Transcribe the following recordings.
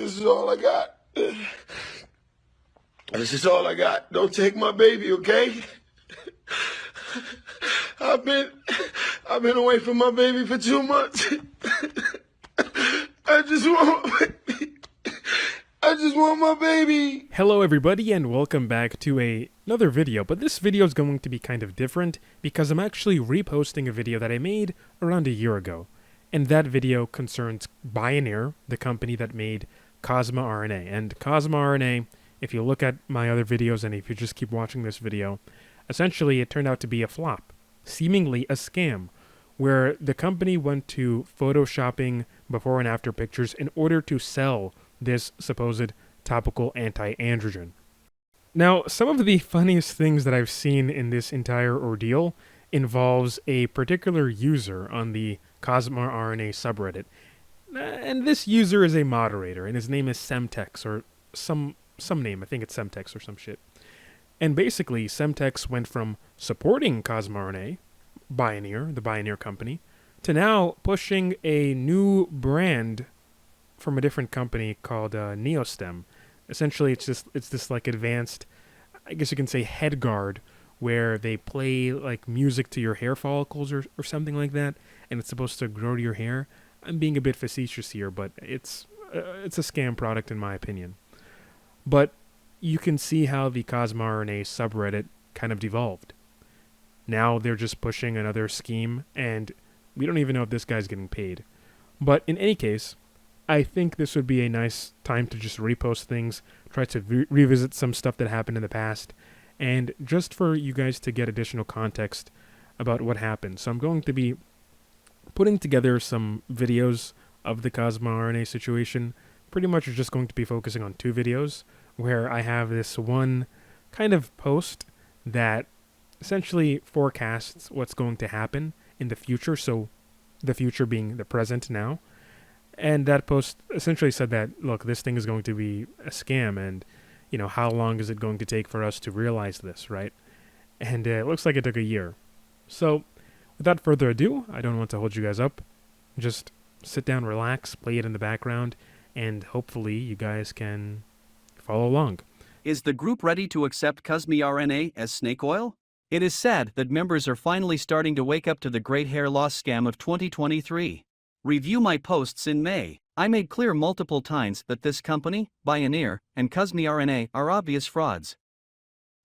This is all I got. This is all I got. Don't take my baby, okay? I've been away from my baby for 2 months. I just want my baby. Hello everybody and welcome back to another video, but this video is going to be kind of different because I'm actually reposting a video that I made around a year ago. And that video concerns Bioneer, the company that made CosmeRNA. And CosmeRNA, if you look at my other videos and if you just keep watching this video, essentially it turned out to be a flop, seemingly a scam, where the company went to photoshopping before and after pictures in order to sell this supposed topical anti-androgen. Now, some of the funniest things that I've seen in this entire ordeal involves a particular user on the CosmeRNA subreddit. And this user is a moderator, and his name is Semtex, or some name, I think it's Semtex or some shit. And basically, Semtex went from supporting CosmeRNA, Bioneer, the Bioneer company, to now pushing a new brand from a different company called Neostem. Essentially, it's this like advanced, I guess you can say, head guard, where they play like music to your hair follicles or something like that, and it's supposed to grow to your hair. I'm being a bit facetious here, but it's a scam product in my opinion. But you can see how the CosmeRNA subreddit kind of devolved. Now they're just pushing another scheme, and we don't even know if this guy's getting paid. But in any case, I think this would be a nice time to just repost things, try to revisit some stuff that happened in the past, and just for you guys to get additional context about what happened. So I'm going to be putting together some videos of the CosmeRNA situation. Pretty much just going to be focusing on 2 videos, where I have this one kind of post that essentially forecasts what's going to happen in the future, so the future being the present now. And that post essentially said that, look, this thing is going to be a scam, and, you know, how long is it going to take for us to realize this, right? And it looks like it took a year. So, without further ado, I don't want to hold you guys up. Just sit down, relax, play it in the background, and hopefully you guys can follow along. Is the group ready to accept CosmeRNA as snake oil? It is sad that members are finally starting to wake up to the great hair loss scam of 2023. Review my posts in May. I made clear multiple times that this company, Bioneer, and CosmeRNA are obvious frauds.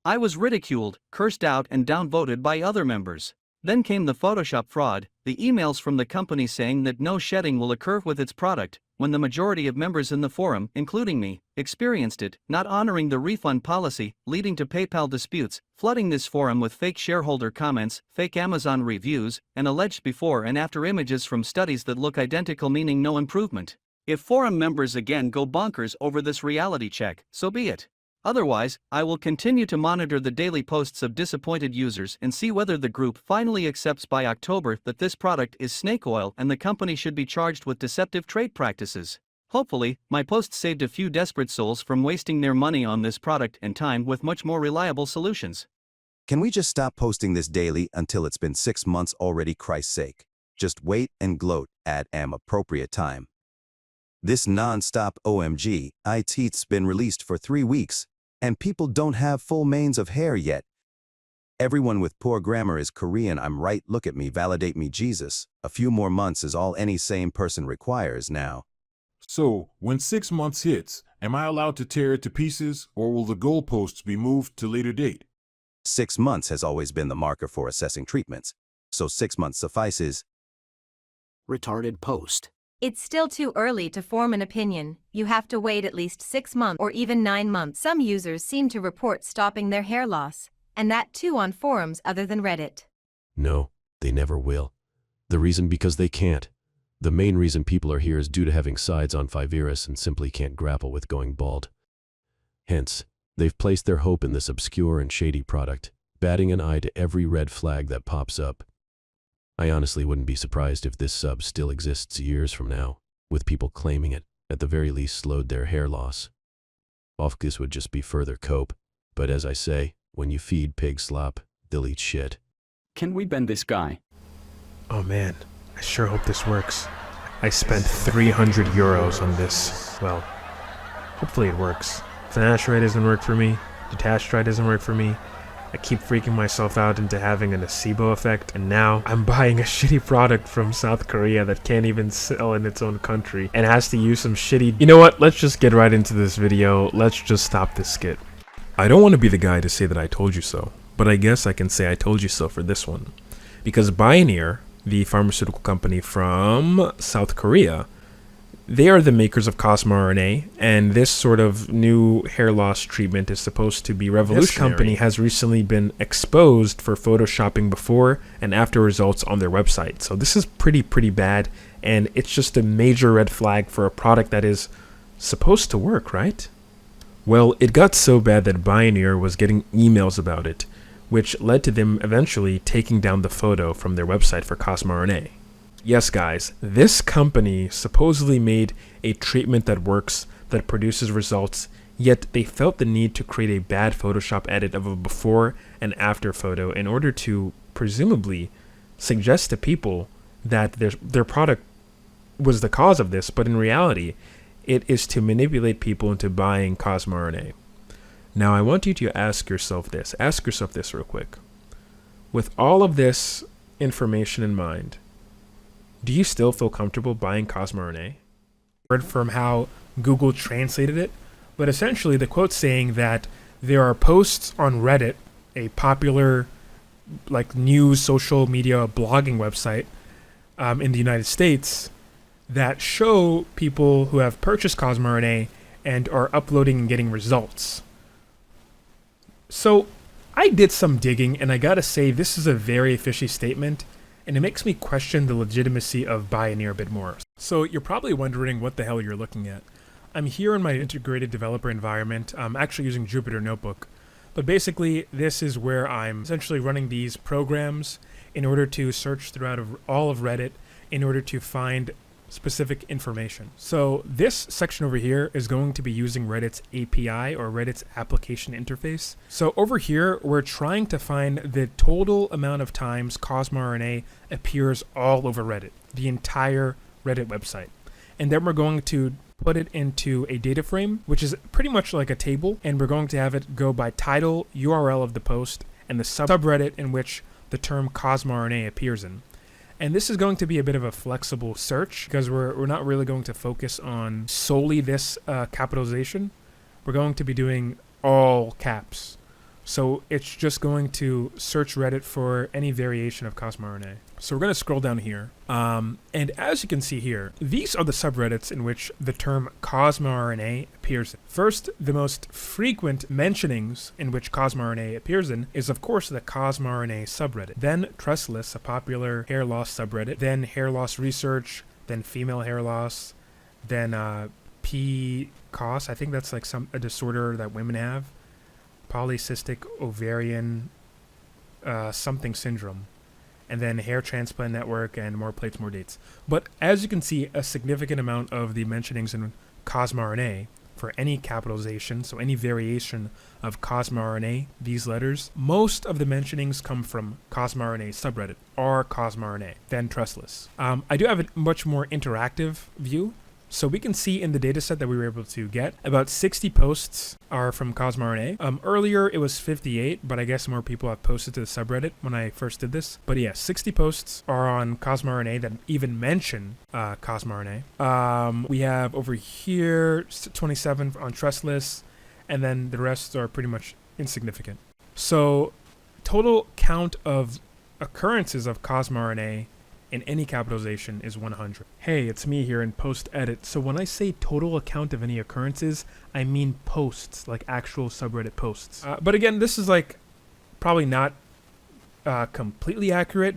I was ridiculed, cursed out, and downvoted by other members. Then came the Photoshop fraud, the emails from the company saying that no shedding will occur with its product, when the majority of members in the forum, including me, experienced it, not honoring the refund policy, leading to PayPal disputes, flooding this forum with fake shareholder comments, fake Amazon reviews, and alleged before and after images from studies that look identical, meaning no improvement. If forum members again go bonkers over this reality check, so be it. Otherwise, I will continue to monitor the daily posts of disappointed users and see whether the group finally accepts by October that this product is snake oil and the company should be charged with deceptive trade practices. Hopefully, my post saved a few desperate souls from wasting their money on this product and time with much more reliable solutions. Can we just stop posting this daily until it's been 6 months already, Christ's sake? Just wait and gloat at an appropriate time. This non-stop OMG, it's been released for 3 weeks. And people don't have full manes of hair yet. Everyone with poor grammar is Korean. I'm right, look at me, validate me, Jesus. A few more months is all any sane person requires now. So, when 6 months hits, am I allowed to tear it to pieces, or will the goalposts be moved to later date? 6 months has always been the marker for assessing treatments, so 6 months suffices. Retarded post. It's still too early to form an opinion. You have to wait at least 6 months or even 9 months. Some users seem to report stopping their hair loss, and that too on forums other than Reddit. No, they never will. The reason because they can't. The main reason people are here is due to having sides on Fiverr and simply can't grapple with going bald. Hence, they've placed their hope in this obscure and shady product, batting an eye to every red flag that pops up. I honestly wouldn't be surprised if this sub still exists years from now, with people claiming it, at the very least slowed their hair loss. This would just be further cope, but as I say, when you feed pig slop, they'll eat shit. Can we bend this guy? Oh man, I sure hope this works. I spent 300 euros on this, well, Hopefully it works. Finasteride right doesn't work for me. Detached right doesn't work for me. I keep freaking myself out into having a nocebo effect, and now I'm buying a shitty product from South Korea that can't even sell in its own country and has to use some shitty... You know what? Let's just get right into this video. Let's just stop this skit. I don't want to be the guy to say that I told you so, but I guess I can say I told you so for this one. Because Bioneer, the pharmaceutical company from South Korea, they are the makers of CosmeRNA, and this sort of new hair loss treatment is supposed to be revolutionary. This company has recently been exposed for photoshopping before and after results on their website. So this is pretty bad, and it's just a major red flag for a product that is supposed to work, right? Well, it got so bad that Bioneer was getting emails about it, which led to them eventually taking down the photo from their website for CosmeRNA. Yes, guys, this company supposedly made a treatment that works, that produces results, yet they felt the need to create a bad Photoshop edit of a before and after photo in order to presumably suggest to people that their product was the cause of this, but in reality, it is to manipulate people into buying CosmeRNA. Now, I want you to ask yourself this real quick. With all of this information in mind, do you still feel comfortable buying CosmeRNA? Heard from how Google translated it, but essentially the quote's saying that there are posts on Reddit, a popular like news, social media, blogging website in the United States, that show people who have purchased CosmeRNA and are uploading and getting results. So I did some digging, and I gotta say this is a very fishy statement, and it makes me question the legitimacy of Bioneer a bit more. So you're probably wondering what the hell you're looking at. I'm here in my integrated developer environment. I'm actually using Jupyter Notebook. But basically, this is where I'm essentially running these programs in order to search throughout all of Reddit in order to find specific information. So this section over here is going to be using Reddit's API or Reddit's application interface. So over here, we're trying to find the total amount of times CosmeRNA appears all over Reddit, the entire Reddit website. And then we're going to put it into a data frame, which is pretty much like a table, and we're going to have it go by title, URL of the post, and the subreddit in which the term CosmeRNA appears in. And this is going to be a bit of a flexible search because we're not really going to focus on solely this capitalization. We're going to be doing all caps. So it's just going to search Reddit for any variation of CosmeRNA. So we're going to scroll down here. And as you can see here, these are the subreddits in which the term CosmeRNA appears in. First, the most frequent mentionings in which CosmeRNA appears in is, of course, the CosmeRNA subreddit. Then Trustless, a popular hair loss subreddit. Then hair loss research. Then female hair loss. Then PCOS, I think that's like a disorder that women have. Polycystic ovarian something syndrome, and then hair transplant network and more plates, more dates. But as you can see, a significant amount of the mentionings in CosmeRNA for any capitalization, so any variation of CosmeRNA, these letters, most of the mentionings come from CosmeRNA subreddit or CosmeRNA, then Trustless. I do have a much more interactive view. So we can see in the dataset that we were able to get, about 60 posts are from CosmeRNA. Earlier it was 58, but I guess more people have posted to the subreddit when I first did this. But yeah, 60 posts are on CosmeRNA that even mention CosmeRNA. We have over here 27 on Trustless, and then the rest are pretty much insignificant. So total count of occurrences of CosmeRNA in any capitalization is 100. Hey, it's me here in post edit. So when I say total account of any occurrences, I mean posts, like actual subreddit posts. But again, this is like probably not completely accurate.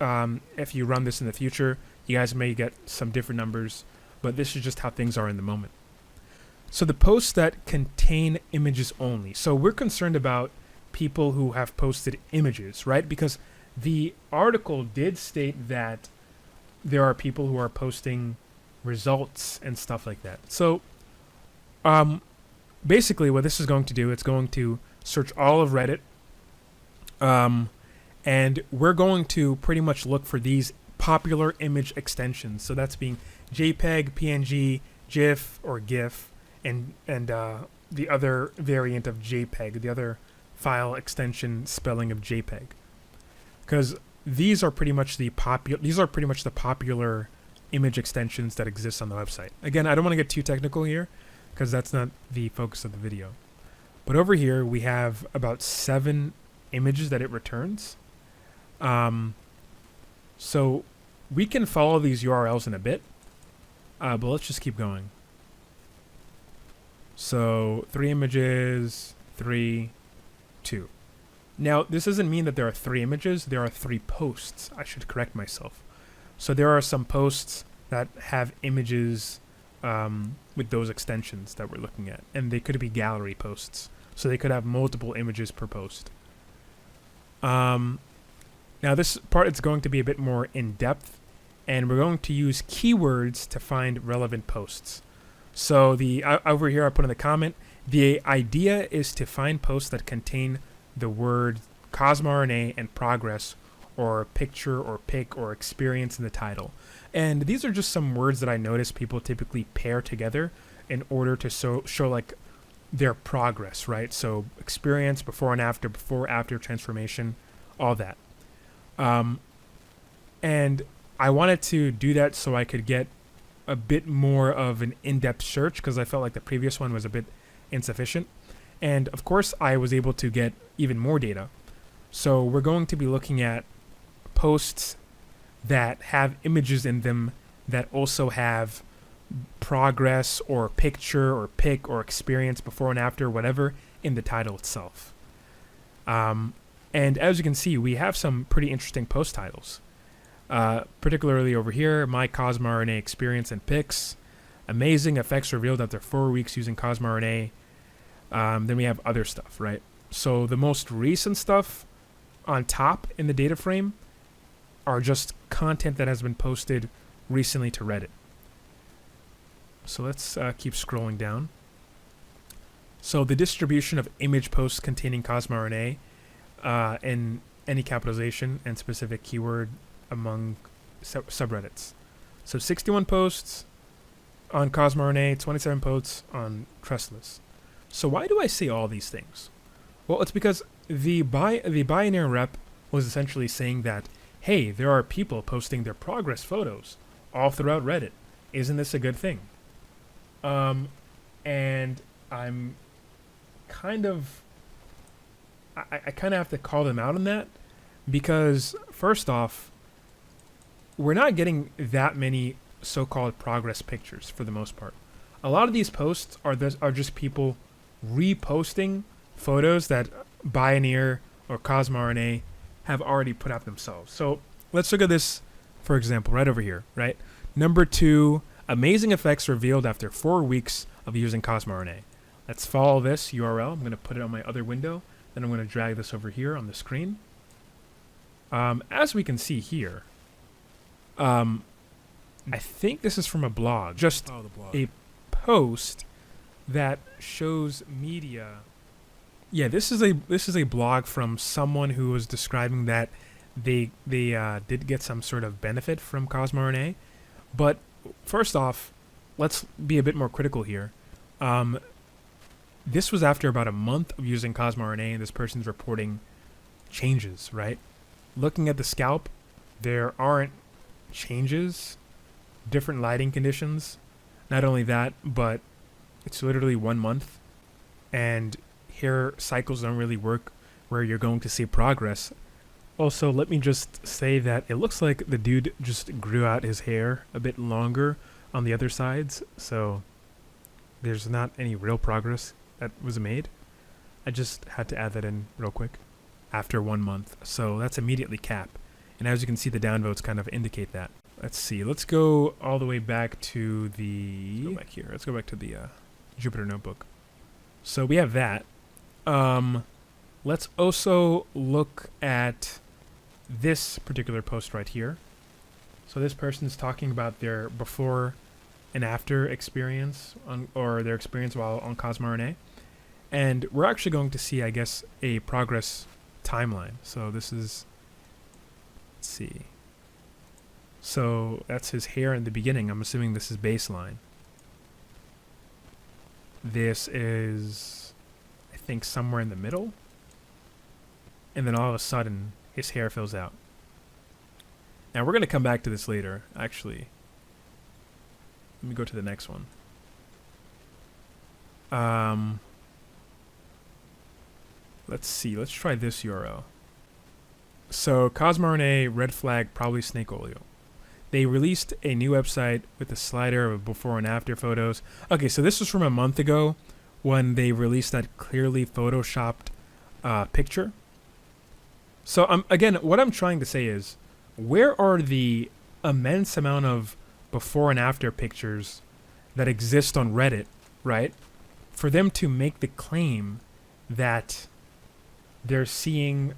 If you run this in the future, you guys may get some different numbers, but this is just how things are in the moment. So the posts that contain images only. So we're concerned about people who have posted images, right? Because the article did state that there are people who are posting results and stuff like that. So basically what this is going to do, it's going to search all of Reddit, and we're going to pretty much look for these popular image extensions. So that's being JPEG, PNG, GIF, or GIF, and the other variant of JPEG, the other file extension spelling of JPEG, because these are pretty much the popular image extensions that exist on the website. Again, I don't want to get too technical here because that's not the focus of the video. But over here we have about 7 images that it returns. So we can follow these URLs in a bit, but let's just keep going. So 3 images, 3, 2. Now, this doesn't mean that there are 3 images, there are 3 posts. I should correct myself. So there are some posts that have images with those extensions that we're looking at, and they could be gallery posts. So they could have multiple images per post. Now this part is going to be a bit more in-depth, and we're going to use keywords to find relevant posts. So over here I put in the comment, the idea is to find posts that contain the word CosmeRNA and progress, or picture or pic or experience in the title. And these are just some words that I notice people typically pair together in order to show like their progress, right? So experience, before after transformation, all that. And I wanted to do that so I could get a bit more of an in-depth search, because I felt like the previous one was a bit insufficient. And of course I was able to get even more data. So we're going to be looking at posts that have images in them that also have progress or picture or pic or experience, before and after, whatever, in the title itself. And as you can see, we have some pretty interesting post titles. Particularly over here, my CosmeRNA experience and pics, amazing effects revealed after 4 weeks using CosmeRNA. Then we have other stuff, right? So the most recent stuff on top in the data frame are just content that has been posted recently to Reddit. So let's keep scrolling down. So the distribution of image posts containing CosmeRNA in any capitalization and specific keyword among subreddits. So 61 posts on CosmeRNA, 27 posts on Trustless. So why do I say all these things? Well, it's because the Bioneer rep was essentially saying that, hey, there are people posting their progress photos all throughout Reddit. Isn't this a good thing? And I'm kind of, I kind of have to call them out on that, because first off, we're not getting that many so-called progress pictures for the most part. A lot of these posts are just people reposting photos that Bioneer or CosmeRNA have already put out themselves. So let's look at this, for example, right over here, right? Number 2, amazing effects revealed after 4 weeks of using CosmeRNA. Let's follow this URL. I'm going to put it on my other window. Then I'm going to drag this over here on the screen. As we can see here, I think this is from a blog. Just a post that shows media. Yeah, this is a blog from someone who was describing that they did get some sort of benefit from CosmeRNA. But first off, let's be a bit more critical here. This was after about a month of using CosmeRNA, and this person's reporting changes, right? Looking at the scalp, there aren't changes, different lighting conditions. Not only that, but it's literally 1 month, and hair cycles don't really work where you're going to see progress. Also, let me just say that it looks like the dude just grew out his hair a bit longer on the other sides, so there's not any real progress that was made. I just had to add that in real quick after 1 month, so that's immediately cap. And as you can see, the downvotes kind of indicate that. Let's see, let's go all the way back to the, let's go back to the Jupyter Notebook. So we have that. Let's also look at this particular post right here. So this person's talking about their before and after experience or their experience while on CosmeRNA. And we're actually going to see, I guess, a progress timeline. So this is, let's see. So that's his hair in the beginning. I'm assuming this is baseline. This is, I think, somewhere in the middle. And then all of a sudden, his hair fills out. Now, we're going to come back to this later, actually. Let me go to the next one. Let's see. Let's try this URL. So, CosmeRNA, red flag, probably snake oil. They released a new website with a slider of before and after photos. Okay, so this was from a month ago when they released that clearly photoshopped picture. So, again, what I'm trying to say is, where are the immense amount of before and after pictures that exist on Reddit, right? For them to make the claim that they're seeing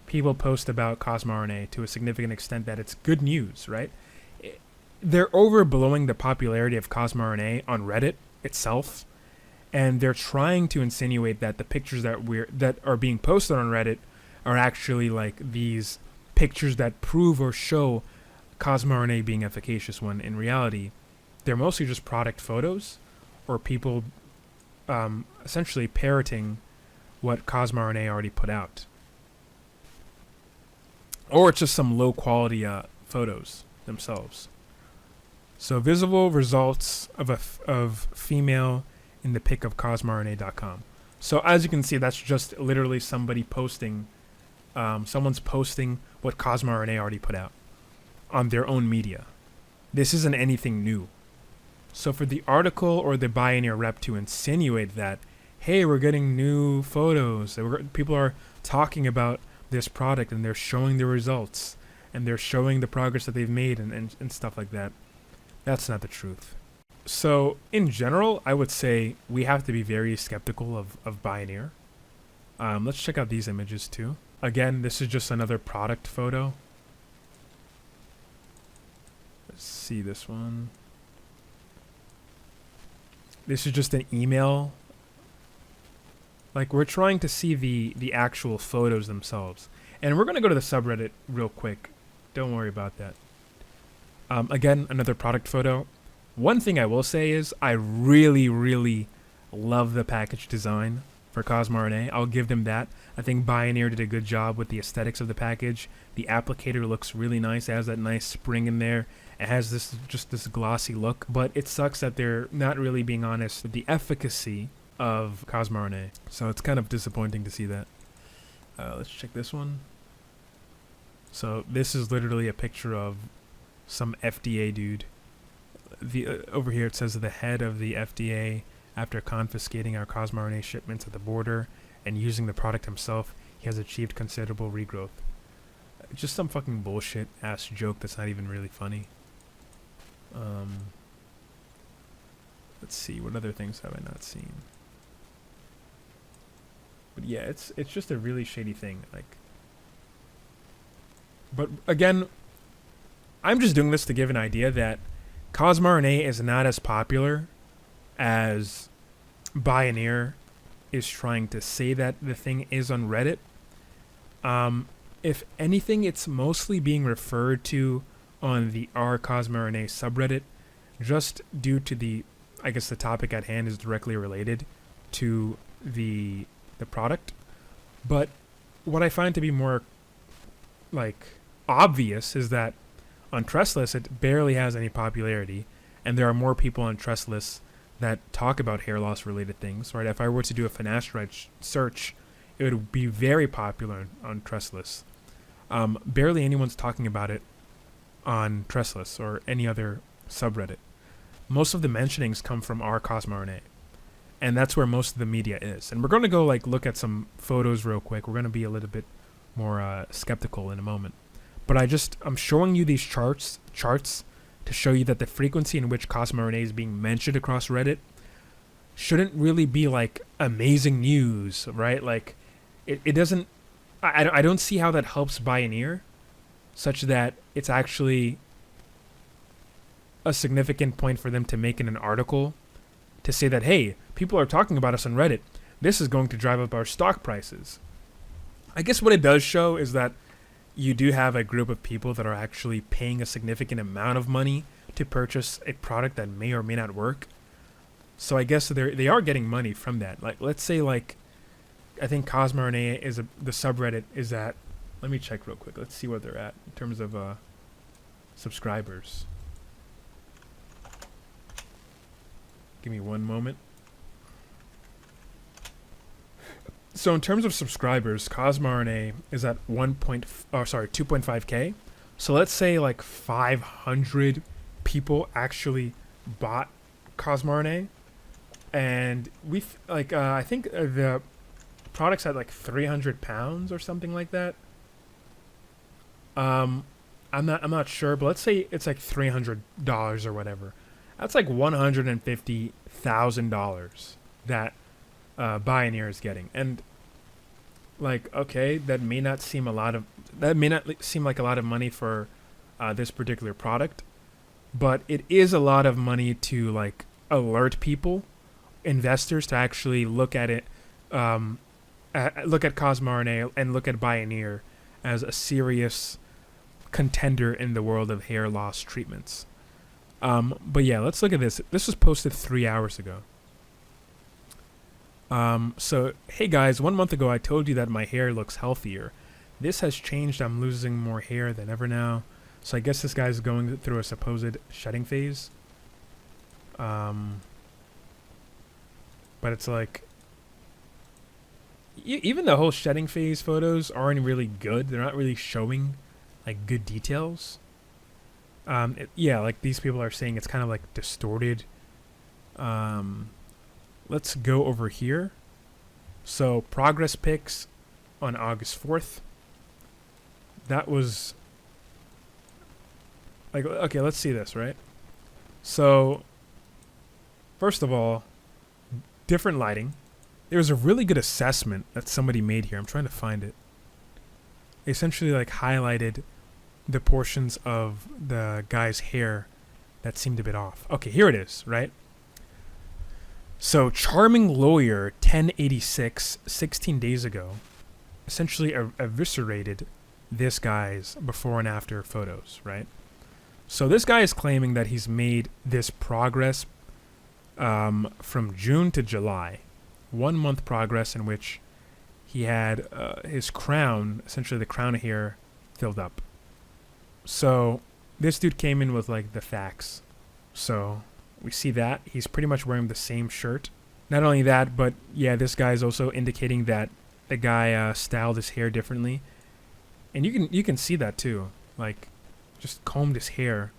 people post about CosmeRNA to a significant extent that it's good news, right? They're overblowing the popularity of CosmeRNA on Reddit itself, and they're trying to insinuate that the pictures that are being posted on Reddit are actually like these pictures that prove or show CosmeRNA being efficacious, when in reality they're mostly just product photos or people essentially parroting what CosmeRNA already put out, or it's just some low quality photos themselves. So visible results of female in the pic of CosmeRNA.com. So as you can see, that's just literally somebody posting. Someone's posting what CosmeRNA already put out on their own media. This isn't anything new. So for the article or the Bioneer rep to insinuate that, hey, we're getting new photos, people are talking about this product and they're showing the results and they're showing the progress that they've made and stuff like that, that's not the truth. So in general, I would say we have to be very skeptical of Bioneer. Let's check out these images too. Again, this is just another product photo. Let's see this one. This is just an email. Like, we're trying to see the actual photos themselves. And we're going to go to the subreddit real quick. Don't worry about that. Again, another product photo. One thing I will say is I really, really love the package design for CosmeRNA. I'll give them that. I think Bioneer did a good job with the aesthetics of the package. The applicator looks really nice. It has that nice spring in there. It has this glossy look. But it sucks that they're not really being honest with the efficacy of CosmeRNA. So it's kind of disappointing to see that. Let's check this one. So this is literally a picture of some FDA dude. Over here it says the head of the FDA, after confiscating our CosmeRNA shipments at the border and using the product himself, he has achieved considerable regrowth. Just some fucking bullshit ass joke that's not even really funny. Let's see, what other things have I not seen? But yeah, it's just a really shady thing. Like, but again, I'm just doing this to give an idea that CosmeRNA is not as popular as Bioneer is trying to say that the thing is on Reddit. If anything, it's mostly being referred to on the r/CosmeRNA subreddit, just due to the, I guess the topic at hand is directly related to the product. But what I find to be more like obvious is that on Trestless it barely has any popularity, and there are more people on Trestless that talk about hair loss related things, right? If I were to do a finasteride search, it would be very popular on Trestless. Barely anyone's talking about it on Trestless or any other subreddit. Most of the mentionings come from r/CosmeRNA, and that's where most of the media is. And we're going to go like look at some photos real quick. We're going to be a little bit more skeptical in a moment. But I'm showing you these charts to show you that the frequency in which CosmeRNA is being mentioned across Reddit shouldn't really be like amazing news, right? Like it doesn't, I don't see how that helps Bioneer such that it's actually a significant point for them to make in an article to say that, hey, people are talking about us on Reddit. This is going to drive up our stock prices. I guess what it does show is that you do have a group of people that are actually paying a significant amount of money to purchase a product that may or may not work. So I guess they are getting money from that. Like, let's say, like, I think CosmeRNA is the subreddit is at. Let me check real quick. Let's see where they're at in terms of subscribers. Give me one moment. So in terms of subscribers, CosmeRNA is at 2.5K. So let's say like 500 people actually bought CosmeRNA, and I think the product's at like 300 pounds or something like that. I'm not sure, but let's say it's like $300 or whatever. That's like $150,000 that Bioneer is getting, and like, okay, that may not seem like a lot of money for this particular product, but it is a lot of money to like alert people, investors, to actually look at it, look at CosmeRNA and look at Bioneer as a serious contender in the world of hair loss treatments. But yeah, let's look at this. This was posted 3 hours ago. So, hey guys, 1 month ago I told you that my hair looks healthier. This has changed. I'm losing more hair than ever now. So I guess this guy's going through a supposed shedding phase. But it's like, even the whole shedding phase photos aren't really good. They're not really showing like good details. Yeah, like these people are saying it's kind of like distorted. Let's go over here. So progress pics on August 4th. That was like, okay, let's see this, right? So first of all, different lighting. There was a really good assessment that somebody made here. I'm trying to find it. They essentially like highlighted the portions of the guy's hair that seemed a bit off. Okay, here it is, right? So, Charming Lawyer 1086, 16 days ago, essentially eviscerated this guy's before and after photos, right? So this guy is claiming that he's made this progress from June to July. 1 month progress in which he had his crown, essentially the crown hair, filled up. So this dude came in with like the facts. So we see that he's pretty much wearing the same shirt. Not only that, but yeah, this guy is also indicating that the guy styled his hair differently, and you can see that too. Like, just combed his hair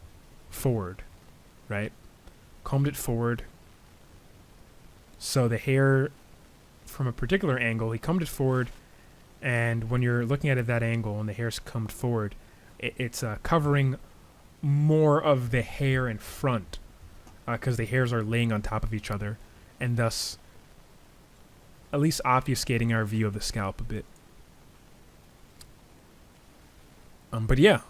forward, right? Combed it forward. So the hair, from a particular angle, he combed it forward, and when you're looking at it that angle and the hair's combed forward, it's covering more of the hair in front, because the hairs are laying on top of each other, and thus at least obfuscating our view of the scalp a bit. But yeah.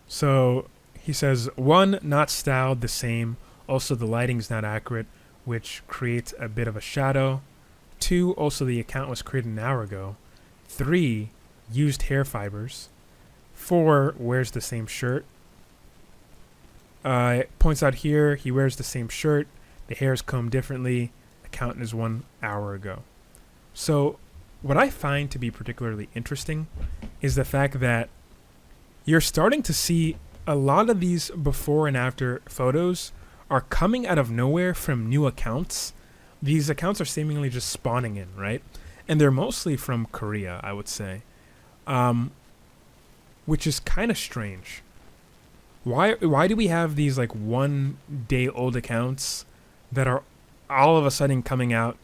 So he says, 1, not styled the same. Also, the lighting's not accurate, which creates a bit of a shadow. 2, also the account was created an hour ago. 3, used hair fibers. 4, wears the same shirt. It points out here he wears the same shirt. The hair is combed differently. Account is 1 hour ago. So what I find to be particularly interesting is the fact that you're starting to see a lot of these before and after photos are coming out of nowhere from new accounts. These accounts are seemingly just spawning in, right? And they're mostly from Korea, I would say. Which is kind of strange. Why do we have these like 1 day old accounts that are all of a sudden coming out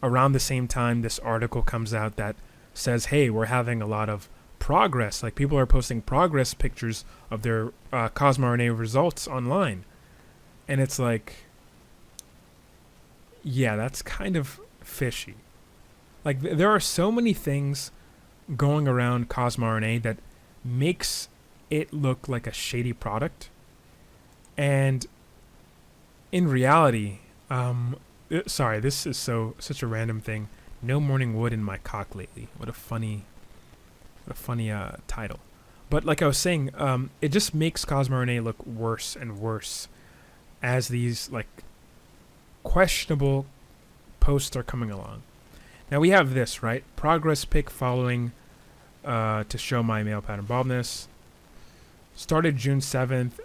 around the same time this article comes out that says, hey, we're having a lot of progress. Like, people are posting progress pictures of their CosmeRNA results online. And it's like, yeah, that's kind of fishy. Like, there are so many things going around CosmeRNA that makes it look like a shady product. And in reality, sorry, this is such a random thing. No morning wood in my cock lately. What a funny title. But like I was saying, it just makes CosmeRNA look worse and worse as these like questionable posts are coming along. Now we have this, right? Progress pic following to show my male pattern baldness. Started June 7th.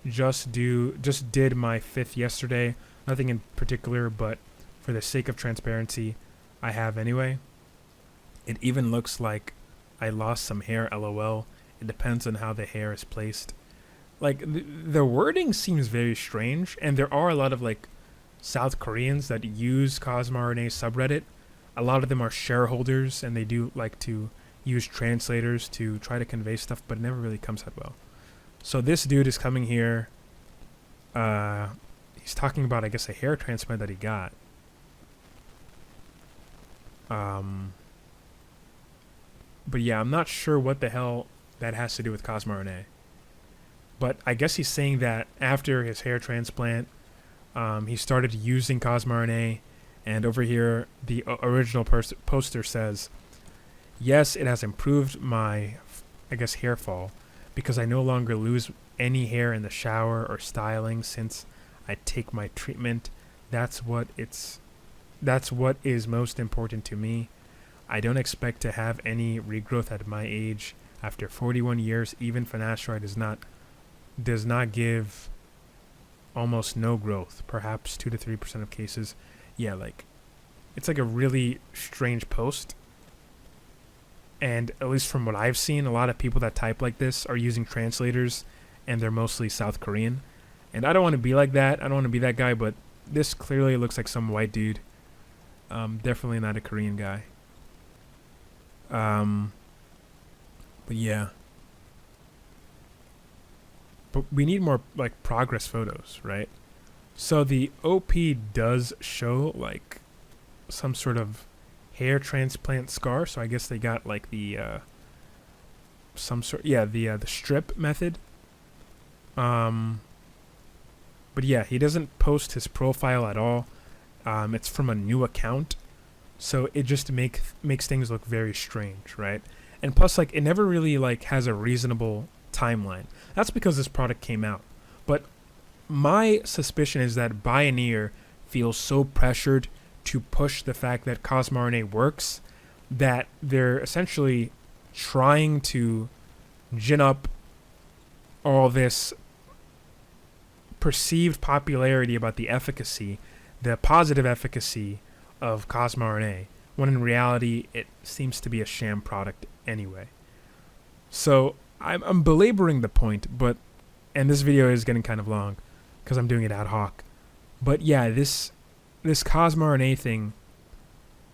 Just did my 5th yesterday. Nothing in particular, but for the sake of transparency, I have anyway. It even looks like I lost some hair, lol. It depends on how the hair is placed. Like, the wording seems very strange, and there are a lot of, like, South Koreans that use CosmeRNA subreddit. A lot of them are shareholders, and they do like to use translators to try to convey stuff, but it never really comes out well. So this dude is coming here. He's talking about, I guess, a hair transplant that he got. But yeah, I'm not sure what the hell that has to do with CosmeRNA. But I guess he's saying that after his hair transplant, he started using CosmeRNA, and over here, the original poster says, yes, it has improved my, I guess, hair fall, because I no longer lose any hair in the shower or styling since I take my treatment. That's what is most important to me. I don't expect to have any regrowth at my age. After 41 years, even finasteride does not give almost no growth, perhaps 2 to 3% of cases. Yeah, like, it's like a really strange post. And at least from what I've seen, a lot of people that type like this are using translators, and they're mostly South Korean. And I don't want to be like that. I don't want to be that guy, but this clearly looks like some white dude. Definitely not a Korean guy. But yeah. But we need more, like, progress photos, right? So the OP does show, like, some sort of hair transplant scar. So I guess they got, like, the the strip method. But yeah, he doesn't post his profile at all. It's from a new account, so it just makes things look very strange, right? And plus, like, it never really, like, has a reasonable timeline. That's because this product came out. But my suspicion is that Bioneer feels so pressured to push the fact that CosmeRNA works that they're essentially trying to gin up all this perceived popularity about the efficacy, the positive efficacy of CosmeRNA, when in reality it seems to be a sham product anyway. So I'm belaboring the point, and this video is getting kind of long because I'm doing it ad hoc. But yeah, this CosmeRNA thing,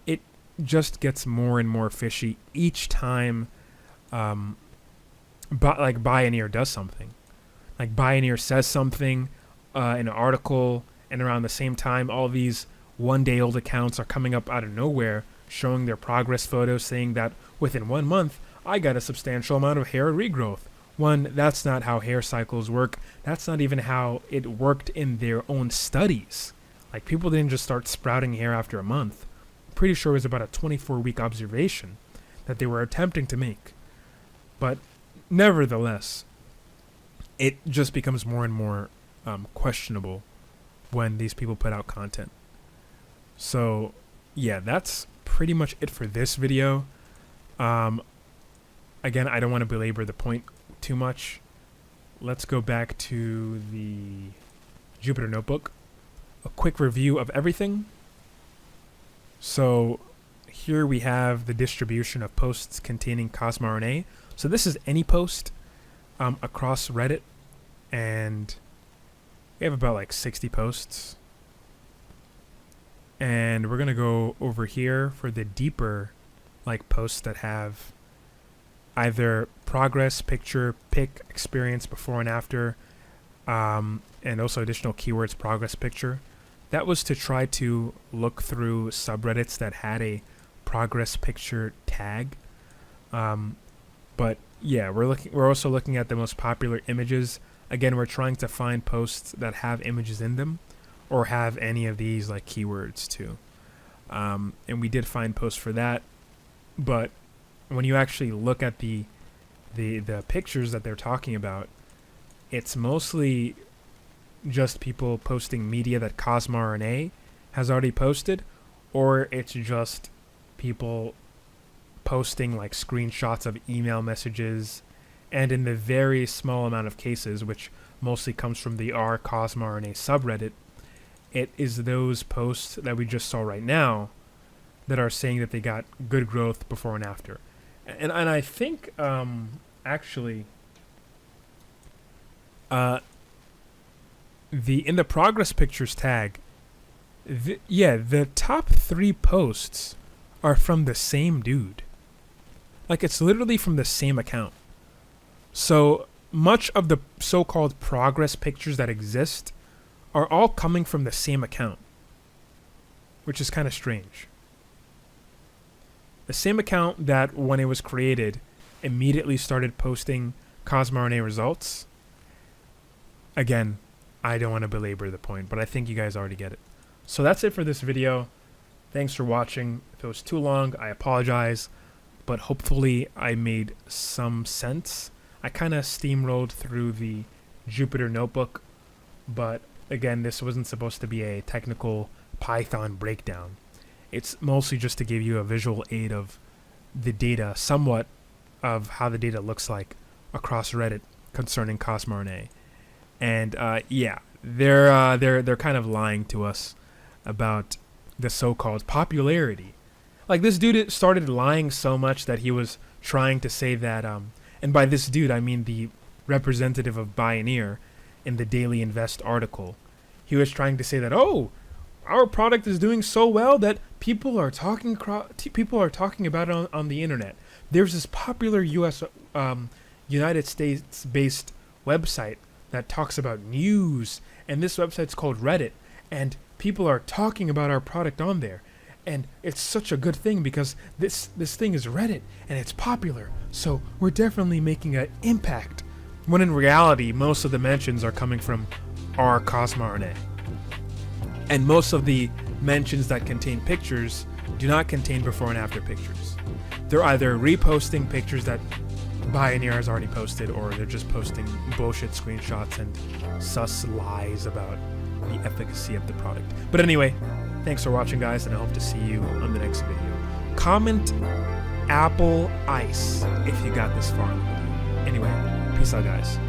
it just gets more and more fishy each time like Bioneer does something. Like Bioneer says something in an article, and around the same time all these one-day-old accounts are coming up out of nowhere showing their progress photos saying that within 1 month I got a substantial amount of hair regrowth. That's not how hair cycles work. That's not even how it worked in their own studies. Like, people didn't just start sprouting hair after a month. I'm pretty sure it was about a 24-week observation that they were attempting to make. But nevertheless, it just becomes more and more questionable when these people put out content. So yeah, that's pretty much it for this video. Again, I don't want to belabor the point too much. Let's go back to the Jupyter Notebook. A quick review of everything. So here we have the distribution of posts containing CosmeRNA. So this is any post across Reddit, and we have about like 60 posts. And we're gonna go over here for the deeper like posts that have either progress, picture, pic, experience before and after, and also additional keywords, progress picture. That was to try to look through subreddits that had a progress picture tag. But yeah, we're also looking at the most popular images. Again, we're trying to find posts that have images in them or have any of these like keywords too. And we did find posts for that, but when you actually look at the pictures that they're talking about, it's mostly just people posting media that CosmeRNA has already posted, or it's just people posting like screenshots of email messages, and in the very small amount of cases, which mostly comes from the r/CosmeRNA subreddit, it is those posts that we just saw right now that are saying that they got good growth before and after. And I think actually in the progress pictures tag, the top 3 posts are from the same dude. Like, it's literally from the same account. So much of the so-called progress pictures that exist are all coming from the same account, which is kind of strange. The same account that, when it was created, immediately started posting CosmeRNA results. Again, I don't want to belabor the point, but I think you guys already get it. So that's it for this video. Thanks for watching. If it was too long, I apologize, but hopefully I made some sense. I kind of steamrolled through the Jupyter notebook, but again, this wasn't supposed to be a technical Python breakdown. It's mostly just to give you a visual aid of the data, somewhat of how the data looks like across Reddit concerning CosmeRNA. And yeah, they're kind of lying to us about the so-called popularity. Like, this dude started lying so much that he was trying to say that, and by this dude I mean the representative of Bioneer in the Daily Invest article. He was trying to say that, oh, our product is doing so well that people are talking about it on the internet. There's this popular United States-based website that talks about news, and this website's called Reddit, and people are talking about our product on there. And it's such a good thing because this thing is Reddit and it's popular, so we're definitely making an impact. When in reality, most of the mentions are coming from our CosmeRNA. And most of the mentions that contain pictures do not contain before and after pictures. They're either reposting pictures that Bioneer has already posted, or they're just posting bullshit screenshots and sus lies about the efficacy of the product. But anyway, thanks for watching, guys, and I hope to see you on the next video. Comment Apple Ice if you got this far in the video. Anyway, peace out, guys.